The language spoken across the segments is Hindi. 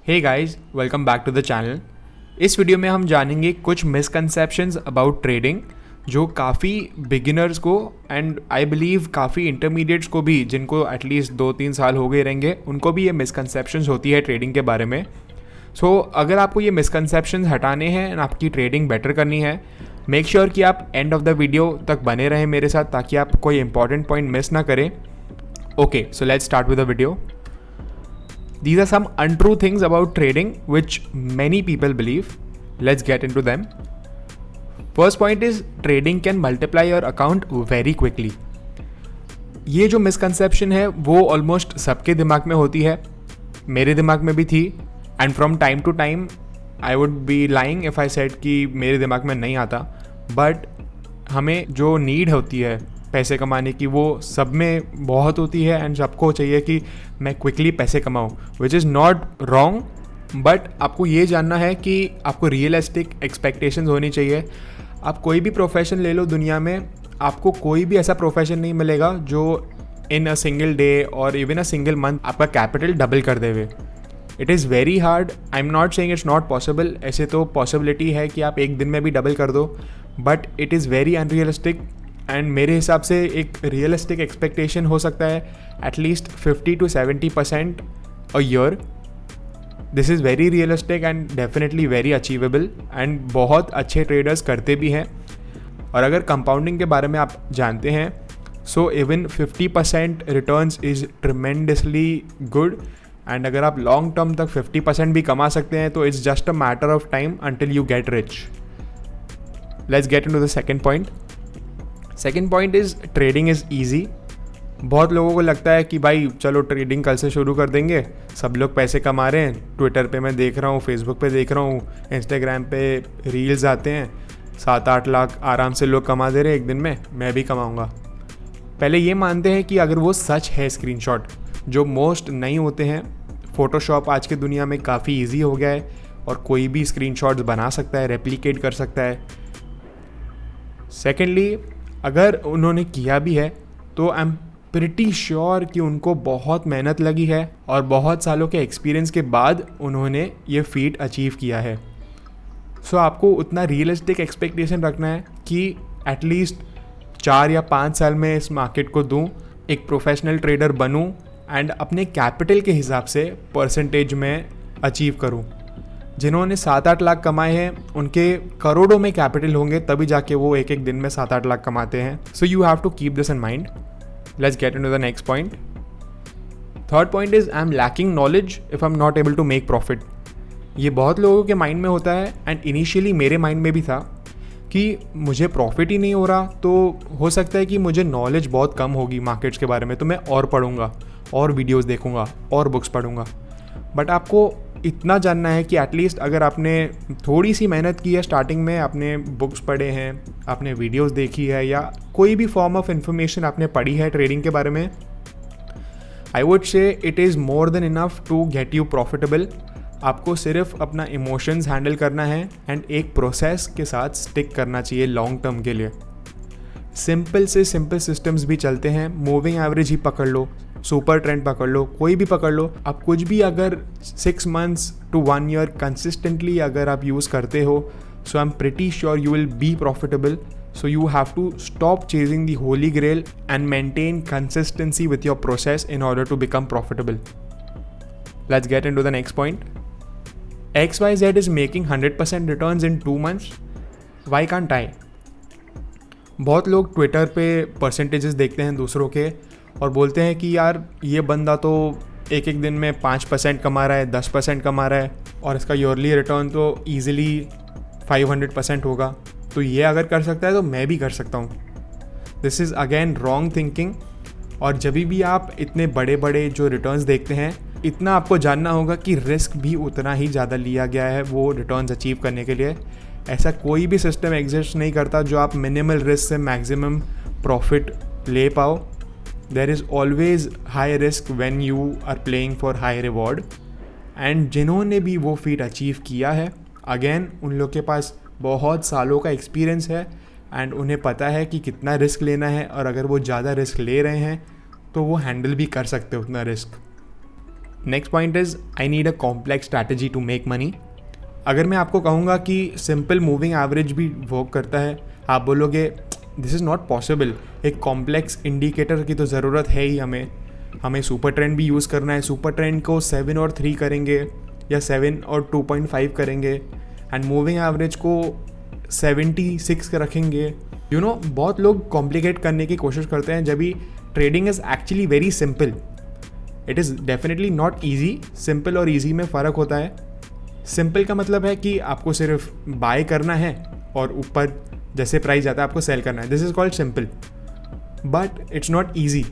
Hey guys, welcome back to the channel. इस वीडियो में हम जानेंगे कुछ मिसकंसेप्शंस अबाउट ट्रेडिंग जो काफ़ी बिगिनर्स को एंड आई बिलीव काफ़ी इंटरमीडिएट्स को भी, जिनको एटलीस्ट 2-3 साल हो गए रहेंगे, उनको भी ये मिसकंसेप्शंस होती है ट्रेडिंग के बारे में। सो अगर आपको ये मिसकंसेप्शंस हटाने हैं एंड आपकी ट्रेडिंग बेटर करनी है, मेक श्योर कि आप एंड ऑफ द वीडियो तक बने रहें मेरे साथ, ताकि आप कोई इंपॉर्टेंट पॉइंट मिस ना करें। Okay, so let's start with the video. These are some untrue things about trading which many people believe. Let's get into them. First point is trading can multiply your account very quickly. ये जो misconception है वो almost सबके दिमाग में होती है, मेरे दिमाग में भी थी, and from time to time I would be lying if I said कि मेरे दिमाग में नहीं आता, but हमें जो need होती है पैसे कमाने की वो सब में बहुत होती है एंड सबको चाहिए कि मैं क्विकली पैसे कमाऊँ, which is not wrong. But आपको ये जानना है कि आपको रियलिस्टिक एक्सपेक्टेशंस होनी चाहिए। आप कोई भी प्रोफेशन ले लो दुनिया में, आपको कोई भी ऐसा प्रोफेशन नहीं मिलेगा जो इन अ सिंगल डे और इवन अ सिंगल मंथ आपका कैपिटल डबल कर देवे। It is very hard. I am not saying it's not possible, ऐसे तो पॉसिबिलिटी है कि आप एक दिन में भी डबल कर दो, but it is very unrealistic. And मेरे हिसाब से एक रियलिस्टिक एक्सपेक्टेशन हो सकता है at least 50 to 70% a year. This is very realistic and definitely very achievable, and बहुत अच्छे ट्रेडर्स करते भी हैं। और अगर कंपाउंडिंग के बारे में आप जानते हैं, so even 50% returns is tremendously good. And अगर आप लॉन्ग टर्म तक 50% भी कमा सकते हैं तो it's just a matter of time until you get rich. Let's get into the second point. Second point is trading is easy. बहुत लोगों को लगता है कि भाई चलो ट्रेडिंग कल से शुरू कर देंगे, सब लोग पैसे कमा रहे हैं, ट्विटर पे मैं देख रहा हूँ, फेसबुक पे देख रहा हूँ, इंस्टाग्राम पे रील्स आते हैं, 7-8 लाख आराम से लोग कमा दे रहे हैं एक दिन में, मैं भी कमाऊँगा। पहले ये मानते हैं कि अगर वो सच है स्क्रीनशॉट, जो मोस्ट नहीं होते हैं। फ़ोटोशॉप आज की दुनिया में काफ़ी ईजी हो गया है और कोई भी स्क्रीनशॉट्स बना सकता है, रेप्लिकेट कर सकता है। सेकेंडली, अगर उन्होंने किया भी है तो आई एम प्रिटी श्योर कि उनको बहुत मेहनत लगी है और बहुत सालों के एक्सपीरियंस के बाद उन्होंने ये फीट अचीव किया है। सो आपको उतना रियलिस्टिक एक्सपेक्टेशन रखना है कि एटलीस्ट 4 या 5 साल में इस मार्केट को दूं, एक प्रोफेशनल ट्रेडर बनूं एंड अपने कैपिटल के हिसाब से परसेंटेज में अचीव करूं। जिन्होंने 7-8 लाख कमाए हैं उनके करोड़ों में कैपिटल होंगे, तभी जाके वो एक एक दिन में 7-8 लाख कमाते हैं। So you have to keep this in mind. Let's get into the next point. Third point is I am lacking knowledge if I am not able to make profit. ये बहुत लोगों के माइंड में होता है एंड इनिशियली मेरे माइंड में भी था कि मुझे प्रॉफिट ही नहीं हो रहा, तो हो सकता है कि मुझे नॉलेज बहुत कम होगी मार्केट्स के बारे में, तो मैं और पढ़ूंगा और वीडियोस देखूंगा और बुक्स पढ़ूंगा। बट आपको इतना जानना है कि एटलीस्ट अगर आपने थोड़ी सी मेहनत की है स्टार्टिंग में, आपने बुक्स पढ़े हैं, आपने वीडियोस देखी है, या कोई भी फॉर्म ऑफ इंफॉर्मेशन आपने पढ़ी है ट्रेडिंग के बारे में, I would say it is more than enough to get you profitable. आपको सिर्फ अपना इमोशंस हैंडल करना है एंड एक प्रोसेस के साथ स्टिक करना चाहिए लॉन्ग टर्म के लिए। सिंपल से सिंपल सिस्टम्स भी चलते हैं, मूविंग एवरेज ही पकड़ लो, सुपर ट्रेंड पकड़ लो, कोई भी पकड़ लो। आप कुछ भी अगर 6 months to 1 year कंसिस्टेंटली अगर आप यूज़ करते हो, so I am pretty sure you will be profitable. So you have to stop chasing the holy grail and maintain consistency with your process in order to become profitable. Let's get into the next point. XYZ is making 100% returns in 2 months. Why can't I? बहुत लोग ट्विटर पे परसेंटेजेस देखते हैं दूसरों के और बोलते हैं कि यार ये बंदा तो एक एक दिन में 5% कमा रहा है, 10% कमा रहा है और इसका ईयरली रिटर्न तो ईजिली 500% होगा, तो ये अगर कर सकता है तो मैं भी कर सकता हूँ। This is again wrong thinking. और जब भी आप इतने बड़े बड़े जो रिटर्न्स देखते हैं, इतना आपको जानना होगा कि रिस्क भी उतना ही ज़्यादा लिया गया है वो रिटर्न्स अचीव करने के लिए। ऐसा कोई भी सिस्टम एग्जिस्ट नहीं करता जो आप मिनिमल रिस्क से मैक्सिमम प्रॉफिट ले पाओ। There is always high risk when you are playing for high reward. And जिन्होंने भी वो फीट अचीव किया है, अगेन उन लोग के पास बहुत सालों का एक्सपीरियंस है एंड उन्हें पता है कि कितना रिस्क लेना है, और अगर वो ज़्यादा रिस्क ले रहे हैं तो वो हैंडल भी कर सकते हैं उतना risk. Next point is I need a complex strategy to make money. अगर मैं आपको कहूँगा कि सिंपल मूविंग एवरेज भी वर्क करता है, आप बोलोगे दिस इज़ नॉट पॉसिबल, एक कॉम्प्लेक्स इंडिकेटर की तो ज़रूरत है ही हमें सुपर ट्रेंड भी यूज़ करना है, सुपर ट्रेंड को 7 और 3 करेंगे या 7 और 2.5 करेंगे एंड मूविंग एवरेज को 76 रखेंगे। बहुत लोग कॉम्प्लिकेट करने की कोशिश करते हैं, जब भी trading is actually very simple. It is definitely not easy, simple और ईजी में फ़र्क होता है। सिंपल का मतलब है कि आपको सिर्फ बाय करना है और ऊपर जैसे प्राइस जाता है आपको सेल करना है, this is called simple. But it's not easy,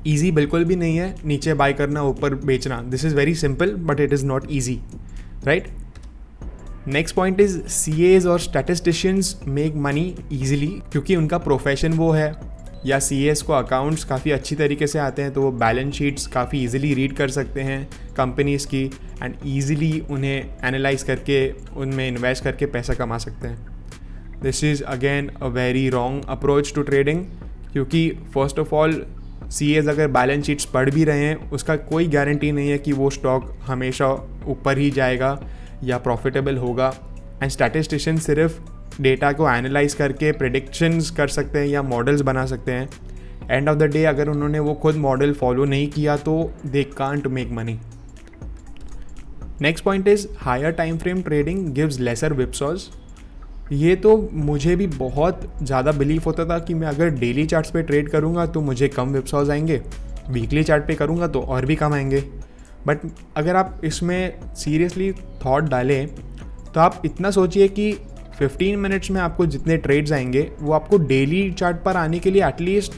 easy बिल्कुल भी नहीं है नीचे बाय करना ऊपर बेचना, this is very simple but it is not easy, right. Next point is CAs और स्टैटिस्टिशियंस मेक मनी ईजिली, क्योंकि उनका प्रोफेशन वो है, या CAs को अकाउंट्स काफ़ी अच्छी तरीके से आते हैं, तो वो बैलेंस शीट्स काफ़ी ईजिली रीड कर सकते हैं कंपनीज़ की एंड ईजिली उन्हें एनालाइज करके उनमें इन्वेस्ट करके पैसा कमा सकते हैं। This is again a very wrong approach to trading, क्योंकि फर्स्ट ऑफ ऑल CAs अगर बैलेंस शीट्स पढ़ भी रहे हैं उसका कोई गारंटी नहीं है कि वो स्टॉक हमेशा ऊपर ही जाएगा या प्रॉफिटेबल होगा। एंड स्टैटिस्टिशियन सिर्फ डेटा को एनालाइज करके प्रेडिक्शंस कर सकते हैं या मॉडल्स बना सकते हैं। एंड ऑफ द डे अगर उन्होंने वो खुद मॉडल फॉलो नहीं किया तो they can't make money. Next point is higher time frame trading gives lesser whipsaws. ये तो मुझे भी बहुत ज़्यादा बिलीफ होता था कि मैं अगर डेली चार्ट्स पे ट्रेड करूँगा तो मुझे कम विप्सॉज आएंगे, वीकली चार्ट पे करूँगा तो और भी कम आएंगे। बट अगर आप इसमें सीरियसली थॉट डालें तो आप इतना सोचिए कि 15 मिनट्स में आपको जितने ट्रेड्स आएंगे वो आपको डेली चार्ट पर आने के लिए एटलीस्ट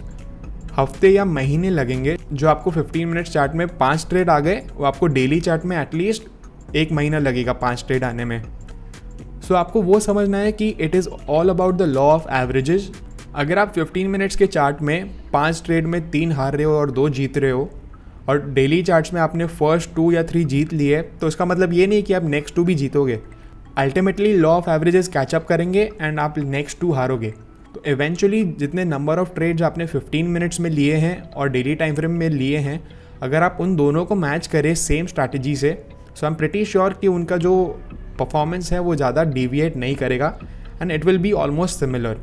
हफ्ते या महीने लगेंगे। जो आपको 15 मिनट्स चार्ट में 5 ट्रेड आ गए वो आपको डेली चार्ट में एटलीस्ट 1 महीना लगेगा 5 ट्रेड आने में। सो आपको वो समझना है कि it is all about the law of averages. अगर आप 15 मिनट्स के चार्ट में 5 ट्रेड में 3 हार रहे हो और 2 जीत रहे हो और डेली चार्ट्स में आपने फर्स्ट 2 या 3 जीत लिए, तो इसका मतलब ये नहीं कि आप नेक्स्ट 2 भी जीतोगे। Ultimately law of averages catch up करेंगे एंड आप नेक्स्ट 2 हारोगे। तो इवेंचुअली जितने नंबर ऑफ ट्रेड्स आपने 15 मिनट्स में लिए हैं और डेली टाइम फ्रेम में लिए हैं, अगर आप उन दोनों को मैच करें सेम स्ट्रैटेजी से, सो आई एम प्रिटी श्योर कि उनका जो परफॉर्मेंस है वो ज़्यादा डिविएट नहीं करेगा and it will be almost similar.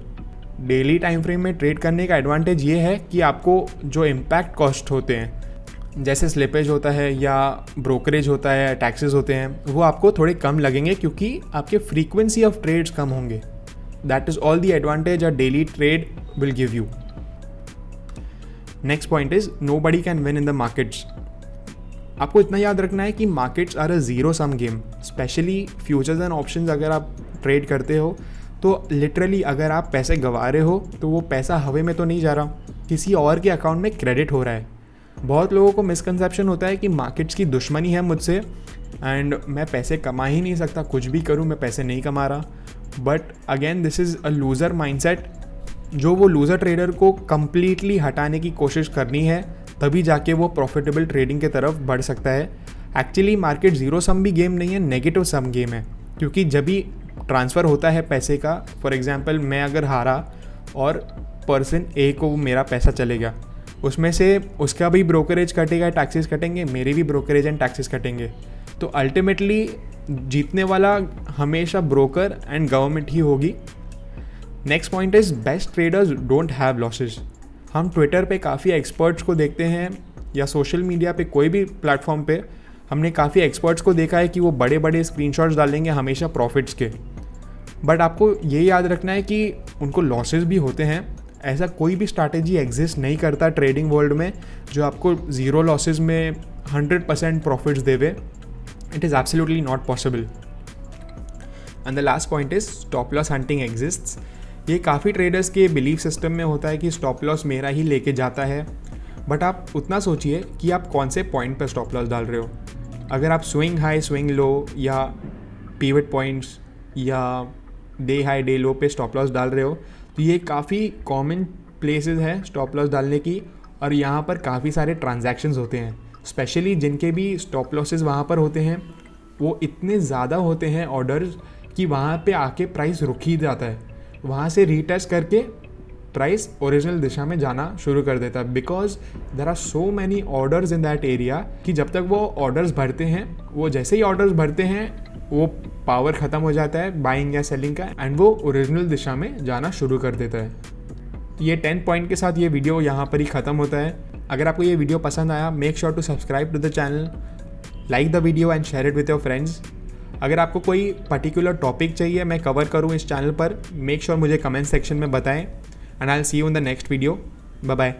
Daily time frame में ट्रेड करने का एडवांटेज ये है कि आपको जो इम्पैक्ट कॉस्ट होते हैं, जैसे स्लिपेज होता है या ब्रोकरेज होता है, टैक्सेस होते हैं, वो आपको थोड़े कम लगेंगे क्योंकि आपके फ्रीक्वेंसी ऑफ ट्रेड्स कम होंगे। That is all the advantage a daily trade will give you. Next point is nobody can win in the markets. आपको इतना याद रखना है कि markets are a zero sum game. Specially futures and options अगर आप ट्रेड करते हो तो लिटरली अगर आप पैसे गंवा रहे हो तो वो पैसा हवा में तो नहीं जा रहा, किसी और के अकाउंट में क्रेडिट हो रहा है। बहुत लोगों को मिसकंसेप्शन होता है कि मार्केट्स की दुश्मनी है मुझसे एंड मैं पैसे कमा ही नहीं सकता, कुछ भी करूँ मैं पैसे नहीं कमा रहा। But again this is a loser mindset, जो वो लूज़र ट्रेडर को कम्प्लीटली हटाने की कोशिश करनी है, तभी जाके वो प्रॉफिटेबल ट्रेडिंग की तरफ बढ़ सकता है। एक्चुअली मार्केट जीरो सम भी गेम नहीं है, नेगेटिव सम गेम है, क्योंकि जब भी ट्रांसफ़र होता है पैसे का, फॉर एग्जांपल मैं अगर हारा और पर्सन ए को मेरा पैसा चले गया, उसमें से उसका भी ब्रोकरेज कटेगा, टैक्सेस कटेंगे, मेरे भी ब्रोकरेज एंड टैक्सेस कटेंगे। तो अल्टीमेटली जीतने वाला हमेशा ब्रोकर एंड गवर्नमेंट ही होगी। Next point is best traders don't have losses. हम ट्विटर पे काफ़ी एक्सपर्ट्स को देखते हैं या सोशल मीडिया पे कोई भी प्लेटफॉर्म पे हमने काफ़ी एक्सपर्ट्स को देखा है कि वो बड़े बड़े स्क्रीनशॉट्स डालेंगे हमेशा प्रॉफिट्स के। बट आपको ये याद रखना है कि उनको लॉसेस भी होते हैं। ऐसा कोई भी स्ट्रैटेजी एग्जिस्ट नहीं करता ट्रेडिंग वर्ल्ड में जो आपको ज़ीरो लॉसेस में 100% प्रॉफिट्स देवे। It is absolutely not possible. And the last point is stop loss hunting exists. ये काफ़ी ट्रेडर्स के बिलीफ सिस्टम में होता है कि स्टॉप लॉस मेरा ही लेके जाता है, बट आप उतना सोचिए कि आप कौन से पॉइंट पर स्टॉप लॉस डाल रहे हो। अगर आप स्विंग हाई स्विंग लो या पिवट पॉइंट्स या डे हाई डे लो पे स्टॉप लॉस डाल रहे हो तो ये काफ़ी कॉमन प्लेसेस है स्टॉप लॉस डालने की, और यहाँ पर काफ़ी सारे ट्रांजैक्शंस होते हैं। स्पेशली जिनके भी स्टॉप लॉसेस वहाँ पर होते हैं वो इतने ज़्यादा होते हैं ऑर्डर्स कि वहाँ पे आके प्राइस रुक ही जाता है, वहाँ से रीटेस्ट करके प्राइस ओरिजिनल दिशा में जाना शुरू कर देता है, because there are so many orders in that area कि जब तक वो ऑर्डर्स भरते हैं, वो जैसे ही ऑर्डर्स भरते हैं वो पावर ख़त्म हो जाता है बाइंग या सेलिंग का, एंड वो ओरिजिनल दिशा में जाना शुरू कर देता है। ये 10 पॉइंट के साथ ये वीडियो यहाँ पर ही ख़त्म होता है। अगर आपको ये वीडियो पसंद आया, make sure to subscribe to the channel, like the video and share it with your friends. अगर आपको कोई पर्टिकुलर टॉपिक चाहिए मैं कवर करूँ इस चैनल पर, मेक श्योर मुझे कमेंट सेक्शन में बताएं, and I will see you in the next video. Bye bye.